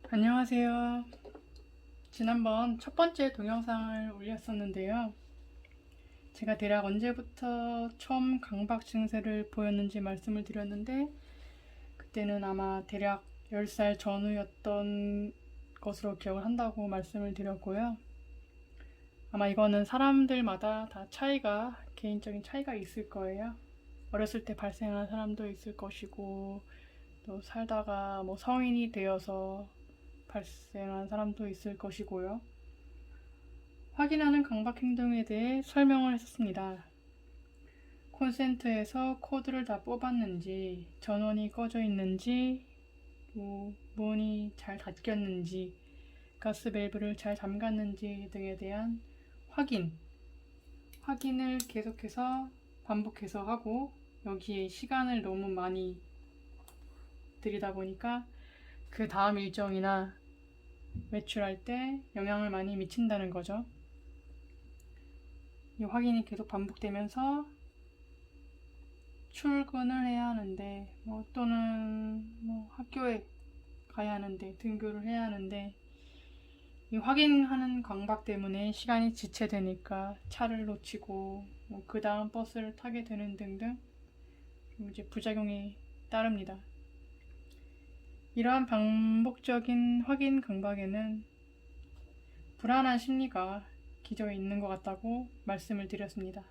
안녕하세요. 지난번 첫 번째 동영상을 올렸었는데요. 제가 대략 언제부터 처음 강박 증세를 보였는지 말씀을 드렸는데, 그때는 아마 대략 10살 전후였던 것으로 기억을 한다고 말씀을 드렸고요. 아마 이거는 사람들마다 다 개인적인 차이가 있을 거예요. 어렸을 때 발생한 사람도 있을 것이고, 또 살다가 성인이 되어서 발생한 사람도 있을 것이고요. 확인하는 강박 행동에 대해 설명을 했었습니다. 콘센트에서 코드를 다 뽑았는지, 전원이 꺼져 있는지, 문이 잘 닫혔는지, 가스 밸브를 잘 잠갔는지 등에 대한 확인을 계속해서 반복해서 하고, 여기에 시간을 너무 많이 들이다 보니까 그 다음 일정이나 외출할 때 영향을 많이 미친다는 거죠. 이 확인이 계속 반복되면서 출근을 해야 하는데, 또는 학교에 가야 하는데, 등교를 해야 하는데, 이 확인하는 강박 때문에 시간이 지체되니까 차를 놓치고, 그 다음 버스를 타게 되는 등등, 이제 부작용이 따릅니다. 이러한 반복적인 확인 강박에는 불안한 심리가 기저에 있는 것 같다고 말씀을 드렸습니다.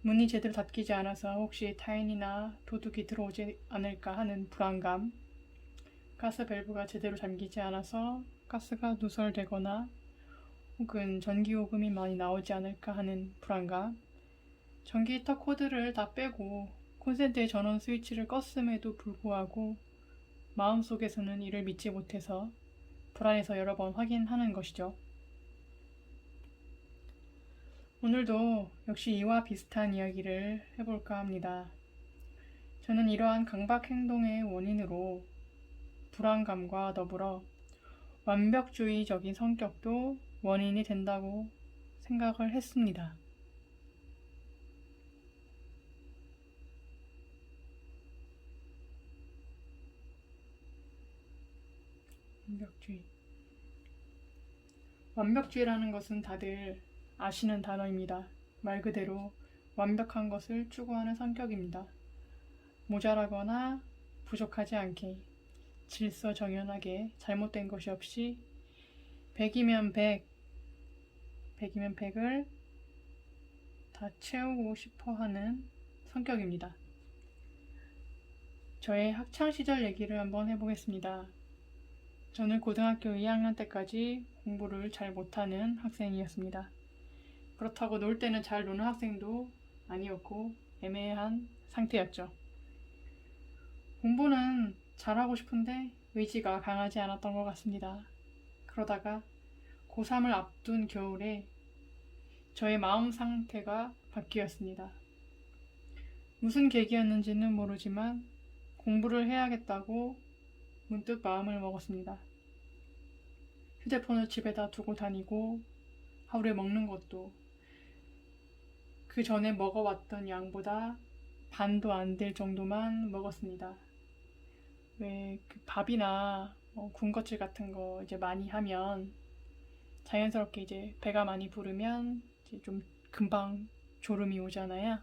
문이 제대로 닫히지 않아서 혹시 타인이나 도둑이 들어오지 않을까 하는 불안감, 가스 밸브가 제대로 잠기지 않아서 가스가 누설되거나 혹은 전기요금이 많이 나오지 않을까 하는 불안감, 전기 히터 코드를 다 빼고 콘센트의 전원 스위치를 껐음에도 불구하고 마음속에서는 이를 믿지 못해서 불안해서 여러 번 확인하는 것이죠. 오늘도 역시 이와 비슷한 이야기를 해볼까 합니다. 저는 이러한 강박 행동의 원인으로 불안감과 더불어 완벽주의적인 성격도 원인이 된다고 생각을 했습니다. 완벽주의. 완벽주의라는 것은 다들 아시는 단어입니다. 말 그대로 완벽한 것을 추구하는 성격입니다. 모자라거나 부족하지 않게, 질서정연하게, 잘못된 것이 없이 100이면 100이면 100을 다 채우고 싶어 하는 성격입니다. 저의 학창시절 얘기를 한번 해보겠습니다. 저는 고등학교 2학년 때까지 공부를 잘 못하는 학생이었습니다. 그렇다고 놀 때는 잘 노는 학생도 아니었고 애매한 상태였죠. 공부는 잘하고 싶은데 의지가 강하지 않았던 것 같습니다. 그러다가 고3을 앞둔 겨울에 저의 마음 상태가 바뀌었습니다. 무슨 계기였는지는 모르지만 공부를 해야겠다고 문득 마음을 먹었습니다. 휴대폰을 집에다 두고 다니고 하루에 먹는 것도 그 전에 먹어왔던 양보다 반도 안 될 정도만 먹었습니다. 왜 그 밥이나 군것질 같은 거 이제 많이 하면 자연스럽게 이제 배가 많이 부르면 이제 좀 금방 졸음이 오잖아요.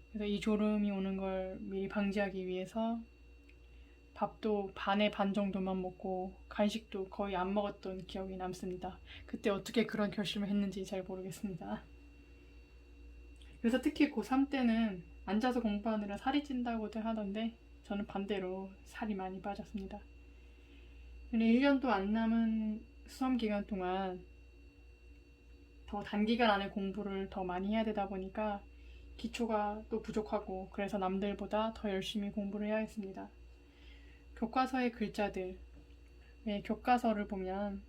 그래서 이 졸음이 오는 걸 미리 방지하기 위해서 밥도 반의 반 정도만 먹고 간식도 거의 안 먹었던 기억이 남습니다. 그때 어떻게 그런 결심을 했는지 잘 모르겠습니다. 그래서 특히 고3 때는 앉아서 공부하느라 살이 찐다고들 하던데 저는 반대로 살이 많이 빠졌습니다. 1년도 안 남은 수험 기간 동안 더 단기간 안에 공부를 더 많이 해야 되다 보니까 기초가 또 부족하고 그래서 남들보다 더 열심히 공부를 해야 했습니다. 교과서의 글자들, 교과서를 보면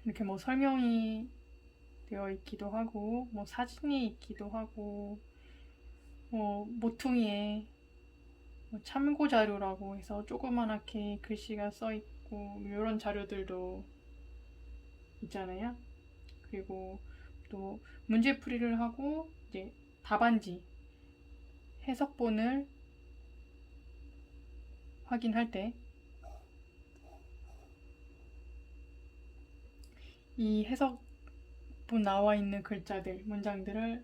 이렇게 설명이 되어 있기도 하고 사진이 있기도 하고 모퉁이에 뭐 참고 자료라고 해서 조그만하게 글씨가 써 있고 이런 자료들도 있잖아요. 그리고 또 문제풀이를 하고 이제 답안지 해석본을 확인할 때 이 해석본 나와 있는 글자들, 문장들을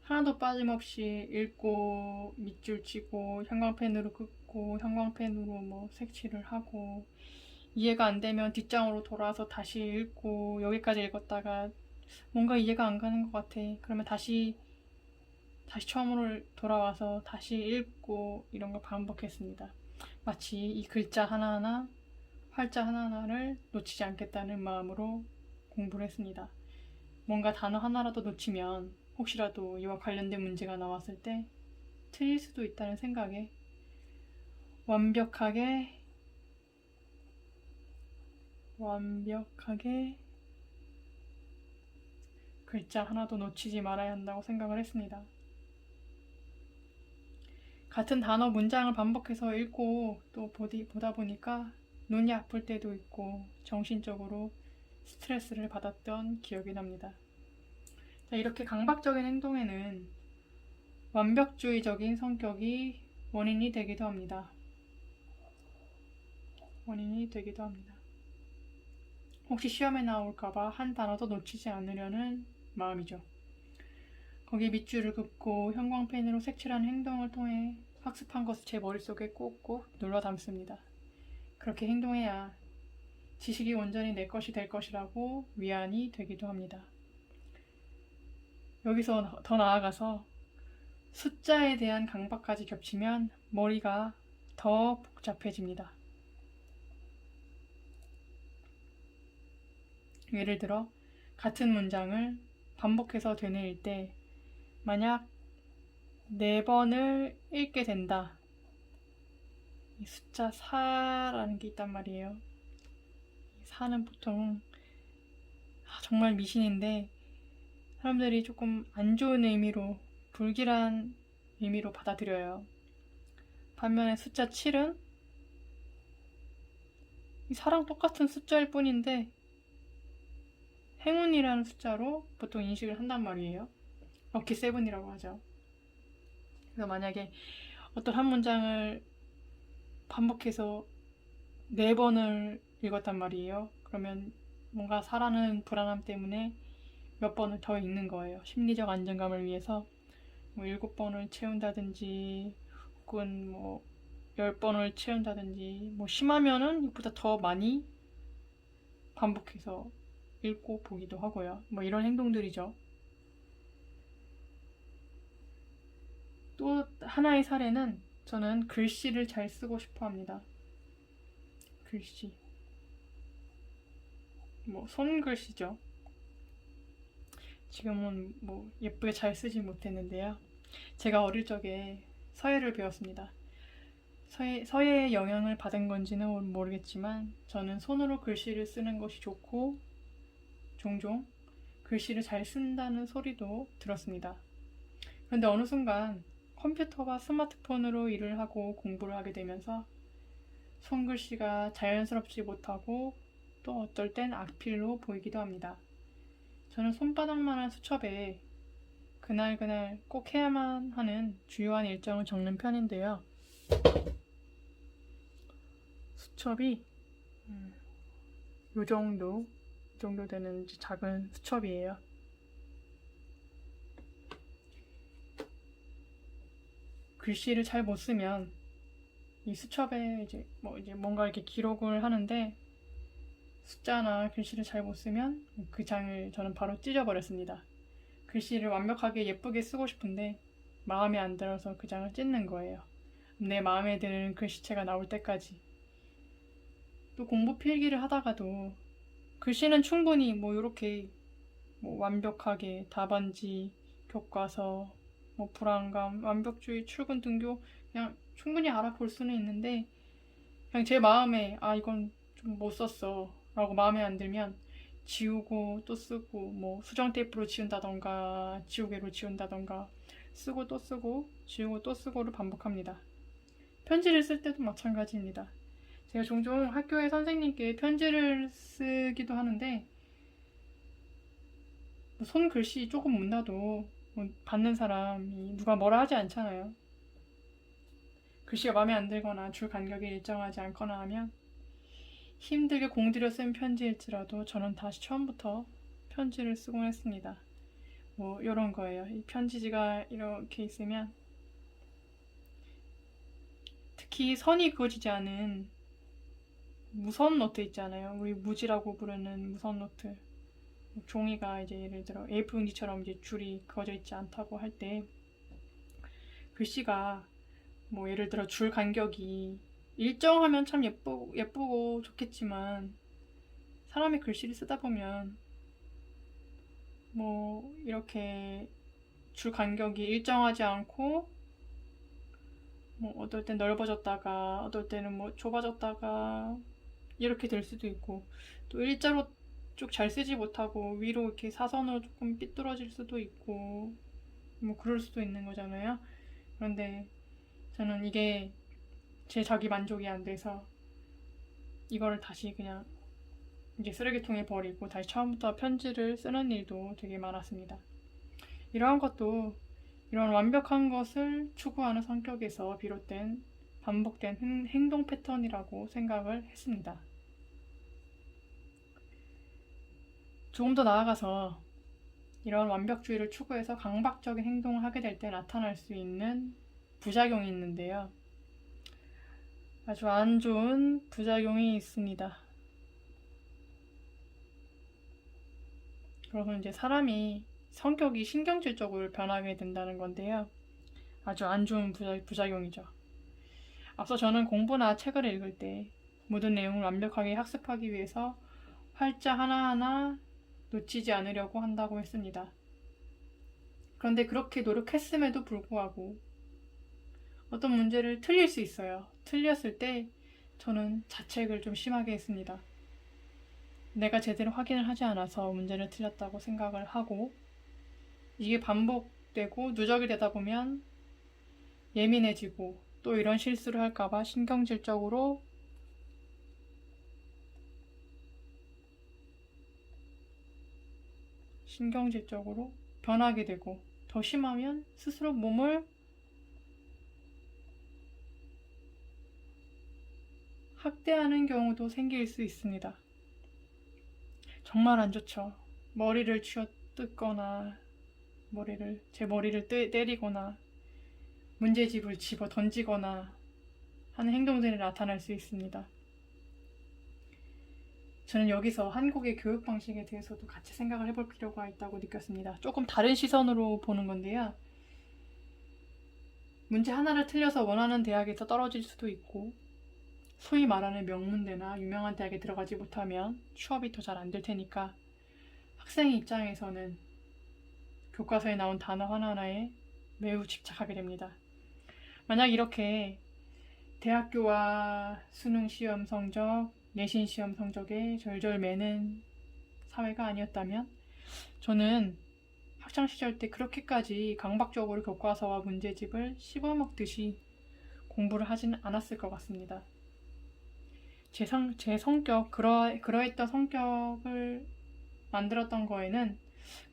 하나도 빠짐없이 읽고 밑줄 치고 형광펜으로 긋고 형광펜으로 뭐 색칠을 하고 이해가 안 되면 뒷장으로 돌아서 다시 읽고 여기까지 읽었다가 뭔가 이해가 안 가는 것 같아. 그러면 다시 처음으로 돌아와서 다시 읽고 이런 걸 반복했습니다. 마치 이 글자 하나하나, 활자 하나하나를 놓치지 않겠다는 마음으로 공부를 했습니다. 뭔가 단어 하나라도 놓치면 혹시라도 이와 관련된 문제가 나왔을 때 틀릴 수도 있다는 생각에 완벽하게 글자 하나도 놓치지 말아야 한다고 생각을 했습니다. 같은 단어 문장을 반복해서 읽고 또 보다 보니까 눈이 아플 때도 있고 정신적으로 스트레스를 받았던 기억이 납니다. 자, 이렇게 강박적인 행동에는 완벽주의적인 성격이 원인이 되기도 합니다. 혹시 시험에 나올까봐 한 단어도 놓치지 않으려는 마음이죠. 거기에 밑줄을 긋고 형광펜으로 색칠하는 행동을 통해 학습한 것을 제 머릿속에 꼭꼭 눌러 담습니다. 그렇게 행동해야 지식이 온전히 내 것이 될 것이라고 위안이 되기도 합니다. 여기서 더 나아가서 숫자에 대한 강박까지 겹치면 머리가 더 복잡해집니다. 예를 들어 같은 문장을 반복해서 되뇌일 때 만약 4번을 읽게 된다. 이 숫자 4라는 게 있단 말이에요. 4는 보통 정말 미신인데 사람들이 조금 안 좋은 의미로, 불길한 의미로 받아들여요. 반면에 숫자 7은 사랑 똑같은 숫자일 뿐인데 행운이라는 숫자로 보통 인식을 한단 말이에요. 럭키 세븐이라고 하죠. 그래서 만약에 어떤 한 문장을 반복해서 4번을 읽었단 말이에요. 그러면 뭔가 사라는 불안함 때문에 몇 번을 더 읽는 거예요. 심리적 안정감을 위해서 뭐 7번을 채운다든지 혹은 뭐 10번을 채운다든지 뭐 심하면은 이보다 더 많이 반복해서 읽고 보기도 하고요. 뭐 이런 행동들이죠. 또 하나의 사례는 저는 글씨를 잘 쓰고 싶어 합니다. 글씨. 뭐 손글씨죠. 지금은 뭐 예쁘게 잘 쓰지 못했는데요. 제가 어릴 적에 서예를 배웠습니다. 서예의 영향을 받은 건지는 모르겠지만 저는 손으로 글씨를 쓰는 것이 좋고 종종 글씨를 잘 쓴다는 소리도 들었습니다. 그런데 어느 순간 컴퓨터와 스마트폰으로 일을 하고 공부를 하게 되면서 손글씨가 자연스럽지 못하고 또 어떨 땐 악필로 보이기도 합니다. 저는 손바닥만한 수첩에 그날 꼭 해야만 하는 주요한 일정을 적는 편인데요. 수첩이 이 정도 되는 작은 수첩이에요. 글씨를 잘 못 쓰면 이 수첩에 이제 뭔가 이렇게 기록을 하는데 숫자나 글씨를 잘 못 쓰면 그 장을 저는 바로 찢어버렸습니다. 글씨를 완벽하게 예쁘게 쓰고 싶은데 마음에 안 들어서 그 장을 찢는 거예요. 내 마음에 드는 글씨체가 나올 때까지. 또 공부 필기를 하다가도 글씨는 충분히 이렇게 완벽하게 답안지, 교과서, 불안감, 완벽주의, 출근 등교 그냥 충분히 알아볼 수는 있는데 그냥 제 마음에 이건 좀 못 썼어 라고 마음에 안 들면 지우고 또 쓰고 수정 테이프로 지운다던가 지우개로 지운다던가 쓰고 또 쓰고 지우고 또 쓰고를 반복합니다. 편지를 쓸 때도 마찬가지입니다. 제가 종종 학교의 선생님께 편지를 쓰기도 하는데 뭐 손글씨 조금 못나도 뭐 받는 사람이 누가 뭐라 하지 않잖아요. 글씨가 마음에 안 들거나 줄 간격이 일정하지 않거나 하면 힘들게 공들여 쓴 편지일지라도 저는 다시 처음부터 편지를 쓰곤 했습니다. 뭐 이런 거예요. 이 편지지가 이렇게 있으면 특히 선이 그어지지 않은 무선 노트 있잖아요. 우리 무지라고 부르는 무선 노트. 종이가 이제 예를 들어 A4 용지처럼 이제 줄이 그어져 있지 않다고 할 때 글씨가 뭐 예를 들어 줄 간격이 일정하면 참 예쁘고 좋겠지만 사람이 글씨를 쓰다 보면 뭐 이렇게 줄 간격이 일정하지 않고 뭐 어떨 땐 넓어졌다가 어떨 때는 뭐 좁아졌다가 이렇게 될 수도 있고 또 일자로 쭉 잘 쓰지 못하고 위로 이렇게 사선으로 조금 삐뚤어질 수도 있고 뭐 그럴 수도 있는 거잖아요. 그런데 저는 이게 제 자기 만족이 안 돼서 이거를 다시 그냥 이제 쓰레기통에 버리고 다시 처음부터 편지를 쓰는 일도 되게 많았습니다. 이러한 것도 이런 완벽한 것을 추구하는 성격에서 비롯된 반복된 행동 패턴이라고 생각을 했습니다. 조금 더 나아가서 이런 완벽주의를 추구해서 강박적인 행동을 하게 될 때 나타날 수 있는 부작용이 있는데요. 아주 안 좋은 부작용이 있습니다. 그래서 이제 사람이 성격이 신경질적으로 변하게 된다는 건데요. 아주 안 좋은 부작용이죠. 앞서 저는 공부나 책을 읽을 때 모든 내용을 완벽하게 학습하기 위해서 활자 하나하나 놓치지 않으려고 한다고 했습니다. 그런데 그렇게 노력했음에도 불구하고 어떤 문제를 틀릴 수 있어요. 틀렸을 때 저는 자책을 좀 심하게 했습니다. 내가 제대로 확인을 하지 않아서 문제를 틀렸다고 생각을 하고 이게 반복되고 누적이 되다 보면 예민해지고 또 이런 실수를 할까봐 신경질적으로 변하게 되고 더 심하면 스스로 몸을 학대하는 경우도 생길 수 있습니다. 정말 안 좋죠. 머리를 쥐어뜯거나 제 머리를 때리거나 문제집을 집어 던지거나 하는 행동들이 나타날 수 있습니다. 저는 여기서 한국의 교육 방식에 대해서도 같이 생각을 해볼 필요가 있다고 느꼈습니다. 조금 다른 시선으로 보는 건데요. 문제 하나를 틀려서 원하는 대학에서 떨어질 수도 있고 소위 말하는 명문대나 유명한 대학에 들어가지 못하면 취업이 더 잘 안 될 테니까 학생의 입장에서는 교과서에 나온 단어 하나하나에 매우 집착하게 됩니다. 만약 이렇게 대학교와 수능 시험 성적, 내신 시험 성적에 절절 매는 사회가 아니었다면 저는 학창시절 때 그렇게까지 강박적으로 교과서와 문제집을 씹어먹듯이 공부를 하지는 않았을 것 같습니다. 제 성격, 그러했던 성격을 만들었던 거에는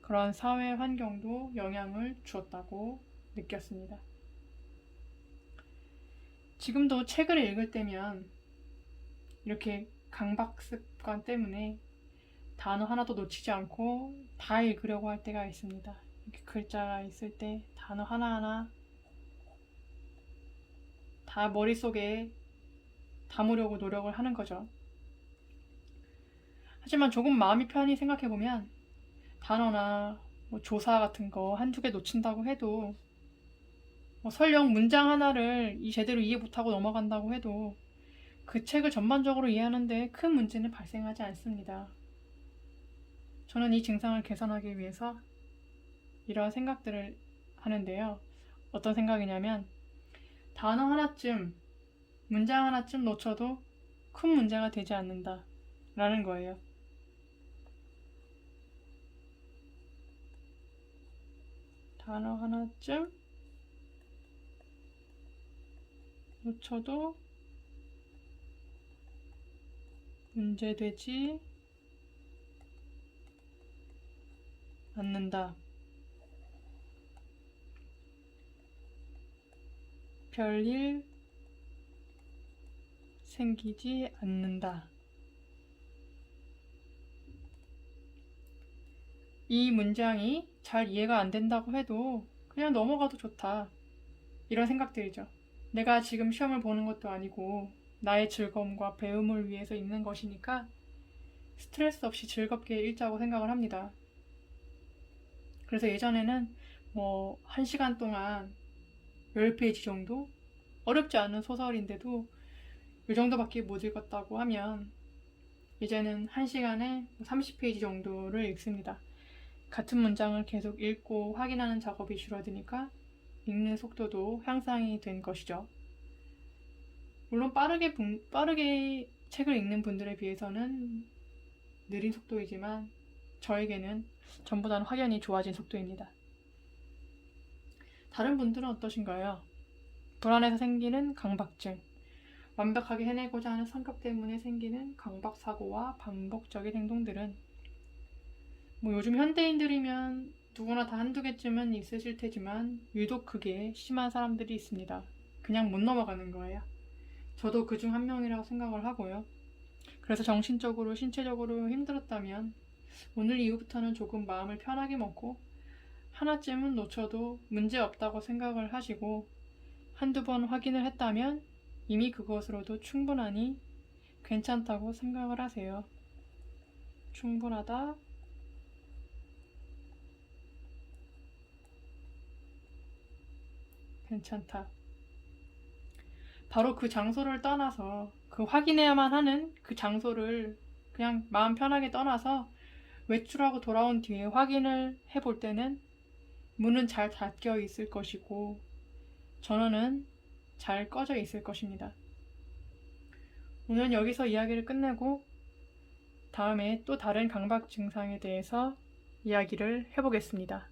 그런 사회 환경도 영향을 주었다고 느꼈습니다. 지금도 책을 읽을 때면 이렇게 강박 습관 때문에 단어 하나도 놓치지 않고 다 읽으려고 할 때가 있습니다. 이렇게 글자가 있을 때 단어 하나하나 다 머릿속에 담으려고 노력을 하는 거죠. 하지만 조금 마음이 편히 생각해보면 단어나 뭐 조사 같은 거 한두 개 놓친다고 해도 설령 문장 하나를 제대로 이해 못하고 넘어간다고 해도 그 책을 전반적으로 이해하는데 큰 문제는 발생하지 않습니다. 저는 이 증상을 개선하기 위해서 이러한 생각들을 하는데요. 어떤 생각이냐면 단어 하나쯤, 문장 하나쯤 놓쳐도 큰 문제가 되지 않는다 라는 거예요. 단어 하나쯤 놓쳐도 문제되지 않는다. 별일 생기지 않는다. 이 문장이 잘 이해가 안 된다고 해도 그냥 넘어가도 좋다. 이런 생각들이죠. 내가 지금 시험을 보는 것도 아니고 나의 즐거움과 배움을 위해서 읽는 것이니까 스트레스 없이 즐겁게 읽자고 생각을 합니다. 그래서 예전에는 1시간 동안 10페이지 정도? 어렵지 않은 소설인데도 이 정도밖에 못 읽었다고 하면 이제는 1시간에 30페이지 정도를 읽습니다. 같은 문장을 계속 읽고 확인하는 작업이 줄어드니까 읽는 속도도 향상이 된 것이죠. 물론 빠르게 책을 읽는 분들에 비해서는 느린 속도이지만 저에게는 전보다는 확연히 좋아진 속도입니다. 다른 분들은 어떠신가요? 불안해서 생기는 강박증, 완벽하게 해내고자 하는 성격 때문에 생기는 강박사고와 반복적인 행동들은 요즘 현대인들이면 누구나 다 한두 개쯤은 있으실 테지만 유독 그게 심한 사람들이 있습니다. 그냥 못 넘어가는 거예요. 저도 그중 한 명이라고 생각을 하고요. 그래서 정신적으로, 신체적으로 힘들었다면 오늘 이후부터는 조금 마음을 편하게 먹고 하나쯤은 놓쳐도 문제 없다고 생각을 하시고 한두 번 확인을 했다면 이미 그것으로도 충분하니 괜찮다고 생각을 하세요. 충분하다. 괜찮다. 바로 그 장소를 떠나서 그 확인해야만 하는 그 장소를 그냥 마음 편하게 떠나서 외출하고 돌아온 뒤에 확인을 해볼 때는 문은 잘 닫혀 있을 것이고 전원은 잘 꺼져 있을 것입니다. 오늘 여기서 이야기를 끝내고 다음에 또 다른 강박 증상에 대해서 이야기를 해보겠습니다.